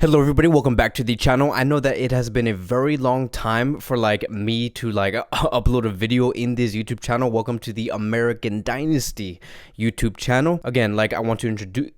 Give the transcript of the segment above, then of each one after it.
Hello everybody, welcome back to the channel. I know that it has been a very long time for me to upload a video in this YouTube channel. Welcome to the American Dynasty YouTube channel. Again, I want to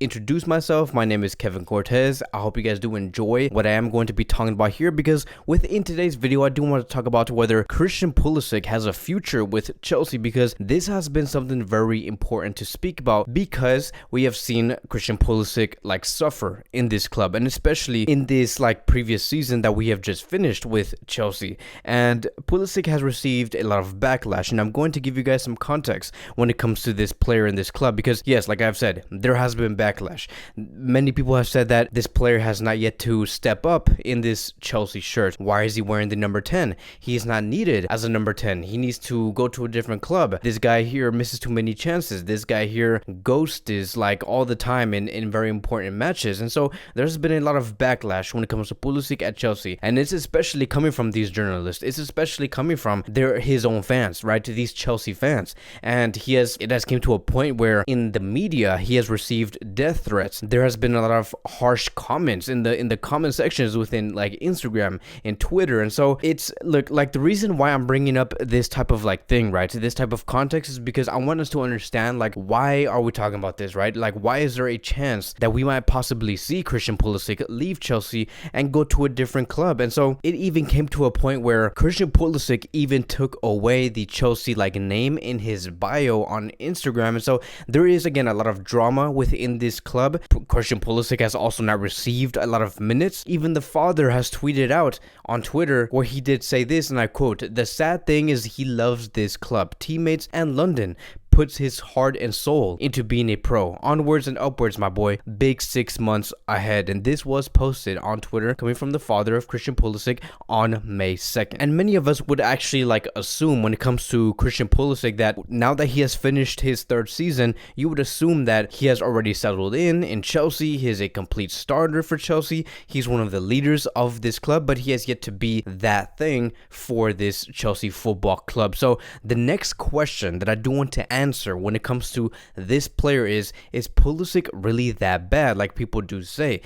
introduce myself. My name is Kevin Cortez. I hope you guys do enjoy what I am going to be talking about here, because within today's video I do want to talk about whether Christian Pulisic has a future with Chelsea, because this has been something very important to speak about, because we have seen Christian Pulisic suffer in this club, and especially in this previous season that we have just finished with Chelsea. And Pulisic has received a lot of backlash, and I'm going to give you guys some context when it comes to this player in this club, because yes, like I've said, there has been backlash. Many people have said that this player has not yet to step up in this Chelsea shirt. Why is he wearing the number 10? He is not needed as a number 10. He needs to go to a different club. This guy here misses too many chances. This guy here ghosts all the time in very important matches. And so there's been a lot of backlash when it comes to Pulisic at Chelsea, and it's especially coming from these journalists. It's especially coming from his own fans, right? These Chelsea fans. And it has came to a point where in the media he has received death threats. There has been a lot of harsh comments in the comment sections within Instagram and Twitter. And so it's the reason why I'm bringing up this type of thing, right, this type of context, is because I want us to understand why are we talking about this, right? Why is there a chance that we might possibly see Christian Pulisic leave Chelsea and go to a different club? And so it even came to a point where Christian Pulisic even took away the Chelsea name in his bio on Instagram. And so there is again a lot of drama within this club. Christian Pulisic has also not received a lot of minutes. Even the father has tweeted out on Twitter where he did say this, and I quote, "The sad thing is he loves this club, teammates, and London. Puts his heart and soul into being a pro. Onwards and upwards, my boy. Big 6 months ahead." And this was posted on Twitter, coming from the father of Christian Pulisic on May 2nd. And many of us would actually assume when it comes to Christian Pulisic that now that he has finished his third season, you would assume that he has already settled in Chelsea. He is a complete starter for Chelsea. He's one of the leaders of this club, but he has yet to be that thing for this Chelsea football club. So the next question that I do want to answer when it comes to this player is Pulisic really that bad, like people do say?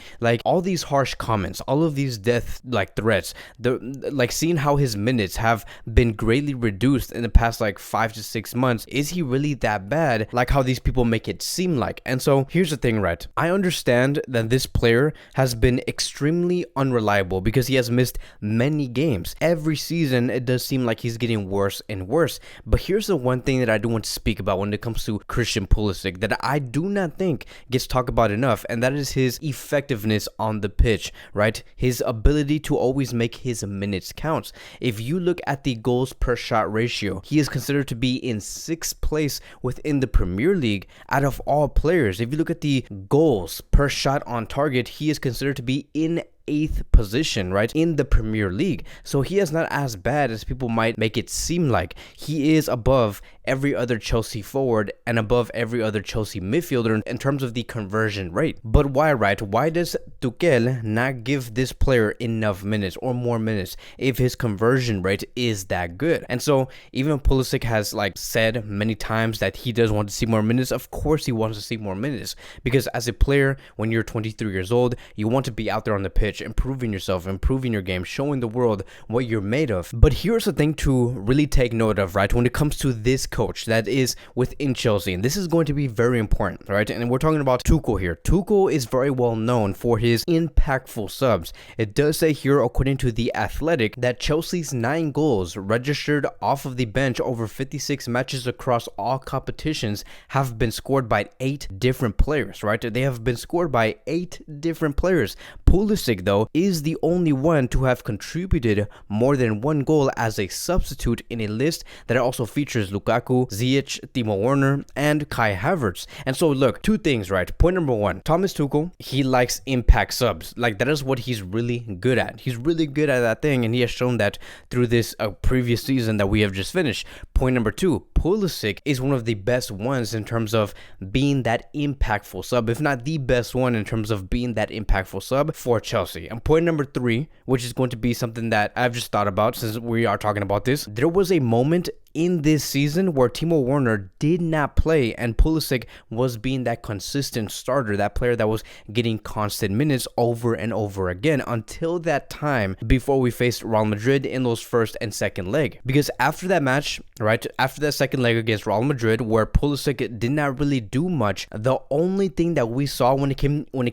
All these harsh comments, all of these death threats, seeing how his minutes have been greatly reduced in the past 5 to 6 months, is he really that bad how these people make it seem like? And so here's the thing, right? I understand that this player has been extremely unreliable because he has missed many games. Every season it does seem like he's getting worse and worse. But here's the one thing that I do want to speak about when it comes to Christian Pulisic that I do not think gets talked about enough, and that is his effectiveness on the pitch, right? His ability to always make his minutes count. If you look at the goals per shot ratio, he is considered to be in 6th place within the Premier League out of all players. If you look at the goals per shot on target, he is considered to be in 8th position, right, in the Premier League. So he is not as bad as people might make it seem like. He is above every other Chelsea forward and above every other Chelsea midfielder in terms of the conversion rate. But why, right? Why does Tuchel not give this player enough minutes or more minutes if his conversion rate is that good? And so even Pulisic has said many times that he does want to see more minutes. Of course he wants to see more minutes, because as a player, when you're 23 years old, you want to be out there on the pitch, improving yourself, improving your game, showing the world what you're made of. But here's the thing to really take note of, right, when it comes to this coach that is within Chelsea, and this is going to be very important, right? And we're talking about Tuchel here. Tuchel is very well known for his impactful subs. It does say here, according to The Athletic, that Chelsea's 9 goals registered off of the bench over 56 matches across all competitions have been scored by 8 different players, right? They have been scored by 8 different players. Pulisic, though, is the only one to have contributed more than 1 goal as a substitute in a list that also features Lukaku, Ziyech, TIMO Werner, and Kai Havertz. And so look, 2 things, right? Point number 1, Thomas Tuchel, he likes impact subs. That is what he's really good at. He's really good at that thing, and he has shown that through this previous season that we have just finished. Point number 2, Pulisic is one of the best ones in terms of being that impactful sub, if not the best one in terms of being that impactful sub, for Chelsea. And point number 3, which is going to be something that I've just thought about since we are talking about this. There was a moment in this season where Timo Werner did not play and Pulisic was being that consistent starter, that player that was getting constant minutes over and over again until that time before we faced Real Madrid in those first and second leg. Because after that match, right, after that second leg against Real Madrid where Pulisic did not really do much, the only thing that we saw when it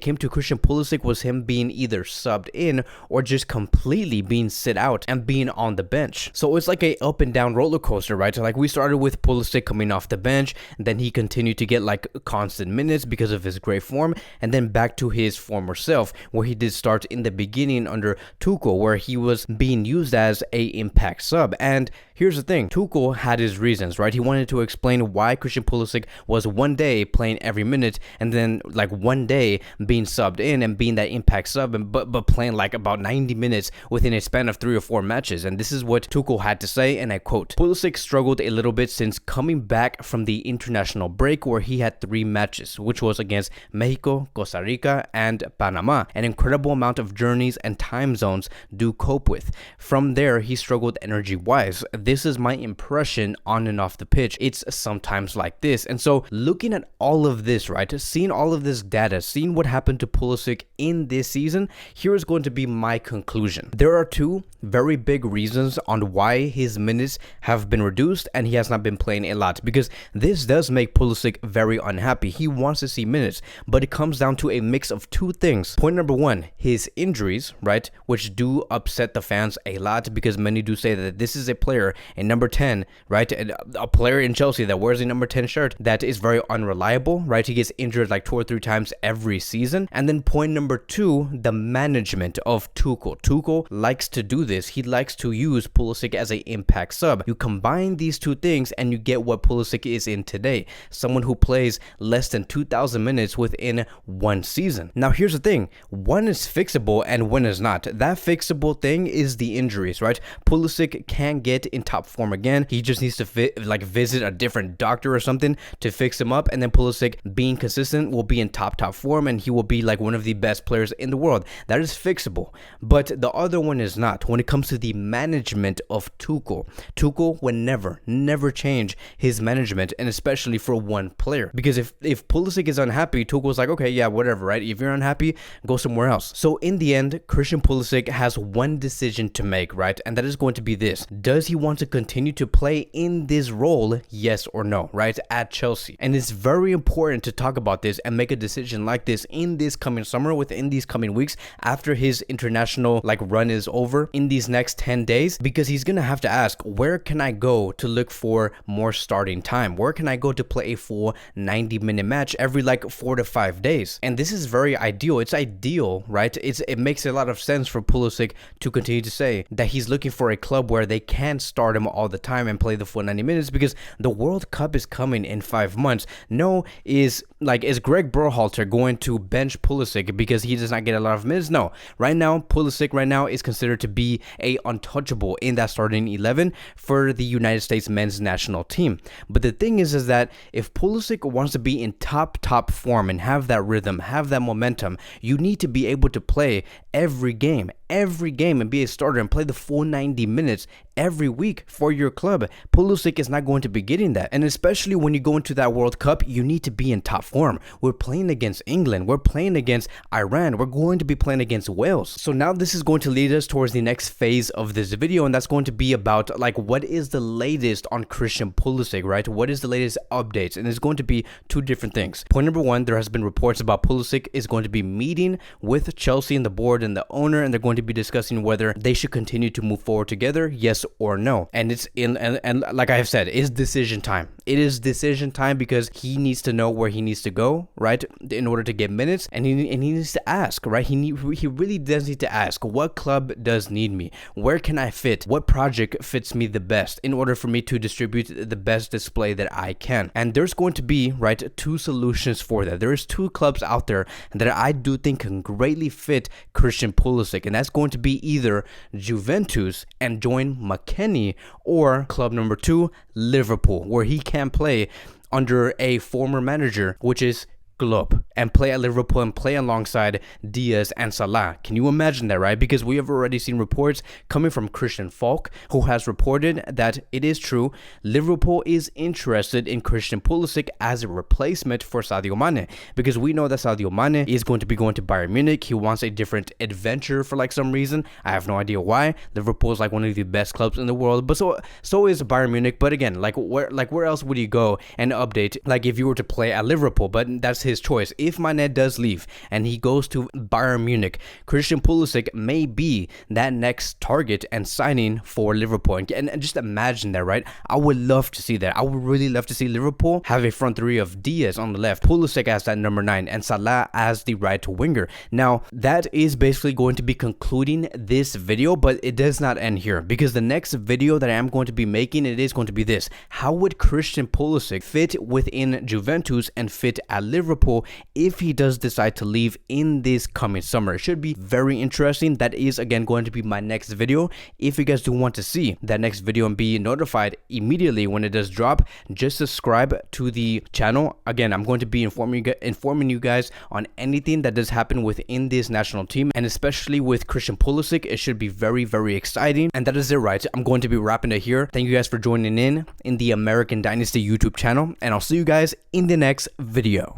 came to Christian Pulisic was him being either subbed in or just completely being sit out and being on the bench. So it's like a up and down roller coaster, right? So like we started with Pulisic coming off the bench, then he continued to get like constant minutes because of his great form, and then back to his former self where he did start in the beginning under Tuchel where he was being used as a impact sub. And here's the thing, Tuchel had his reasons, right? He wanted to explain why Christian Pulisic was one day playing every minute and then like one day being subbed in and being that impact sub, and but playing like about 90 minutes within a span of 3 or 4 matches. And this is what Tuchel had to say, and I quote, "Pulisic struggled a little bit since coming back from the international break where he had 3 matches, which was against Mexico, Costa Rica, and Panama. An incredible amount of journeys and time zones do cope with. From there, he struggled energy-wise. This is my impression on and off the pitch. It's sometimes like this." And so looking at all of this, right, seeing all of this data, seeing what happened to Pulisic in this season, here is going to be my conclusion. There are 2 very big reasons on why his minutes have been reduced and he has not been playing a lot, because this does make Pulisic very unhappy. He wants to see minutes, but it comes down to a mix of 2 things. Point number 1, his injuries, right, which do upset the fans a lot because many do say that this is a player in number 10, right, a player in Chelsea that wears a number 10 shirt that is very unreliable, right? He gets injured like 2 or 3 times every season. And then point number 2, the management of Tuchel. Tuchel likes to do this. He likes to use Pulisic as a impact sub. You combine these 2 things and you get what Pulisic is in today, someone who plays less than 2,000 minutes within 1 season. Now here's the thing, one is fixable and one is not. That fixable thing is the injuries, right? Pulisic can get in top form again. He just needs to visit a different doctor or something to fix him up, and then Pulisic, being consistent, will be in top form and he will be like one of the best players in the world. That is fixable. But the other one is not. When it comes to the management of Tuchel would never change his management, and especially for one player. Because if Pulisic is unhappy, Tuchel's like, okay, yeah, whatever, right? If you're unhappy, go somewhere else. So in the end, Christian Pulisic has one decision to make, right? And that is going to be this. Does he want to continue to play in this role, yes or no, right, at Chelsea? And it's very important to talk about this and make a decision like this in this coming summer, within these coming weeks, after his international run is over, in these next 10 days, because he's gonna have to ask, where can I go to look for more starting time? Where can I go to play a full 90-minute match every 4 to 5 days? And this is very ideal. It's ideal, right? It makes a lot of sense for Pulisic to continue to say that he's looking for a club where they can start him all the time and play the full 90 minutes, because the World Cup is coming in 5 months. No, is Greg Berhalter going to bench Pulisic because he does not get a lot of minutes? No. Right now, Pulisic is considered to be a untouchable in that starting 11 for the United States men's national team. But the thing is that if Pulisic wants to be in top form and have that rhythm, have that momentum, you need to be able to play every game and be a starter and play the full 90 minutes every week for your club. Pulisic is not going to be getting that. And especially when you go into that World Cup, you need to be in top form. We're playing against England. We're playing against Iran. We're going to be playing against Wales. So now this is going to lead us towards the next phase of this video, and that's going to be about what is the latest on Christian Pulisic, right? What is the latest updates? And it's going to be 2 different things. Point number 1, there has been reports about Pulisic is going to be meeting with Chelsea and the board and the owner, and they're going to be discussing whether they should continue to move forward together, yes or no. And it's and like I have said, it's decision time. It is decision time because he needs to know where he needs to go, right, in order to get minutes, and he needs to ask, right? He really does need to ask, what club does need me? Where can I fit? What project fits me the best in order for me to distribute the best display that I can? And there's going to be, right, 2 solutions for that. There's 2 clubs out there that I do think can greatly fit Christian Pulisic, and that's going to be either Juventus and join McKennie, or club number 2, Liverpool, where he can play under a former manager, which is club and play at Liverpool and play alongside Diaz and Salah. Can you imagine that, right? Because we have already seen reports coming from Christian Falk, who has reported that it is true, Liverpool is interested in Christian Pulisic as a replacement for Sadio Mane, because we know that Sadio Mane is going to be going to Bayern Munich. He wants a different adventure for like some reason. I have no idea why. Liverpool is like one of the best clubs in the world, but so is Bayern Munich. But again, where else would you go and update, like if you were to play at Liverpool? But that's his choice. If Mane does leave and he goes to Bayern Munich, Christian Pulisic may be that next target and signing for Liverpool. And just imagine that, right? I would love to see that. I would really love to see Liverpool have a front three of Diaz on the left, Pulisic as that number 9, and Salah as the right winger. Now, that is basically going to be concluding this video, but it does not end here, because the next video that I am going to be making, it is going to be this: how would Christian Pulisic fit within Juventus and fit at Liverpool if he does decide to leave in this coming summer? It should be very interesting. That is again going to be my next video. If you guys do want to see that next video and be notified immediately when it does drop, just subscribe to the channel. Again, I'm going to be informing you guys on anything that does happen within this national team, and especially with Christian Pulisic. It should be very, very exciting. And that is it, right? I'm going to be wrapping it here. Thank you guys for joining in the American Dynasty YouTube channel, and I'll see you guys in the next video.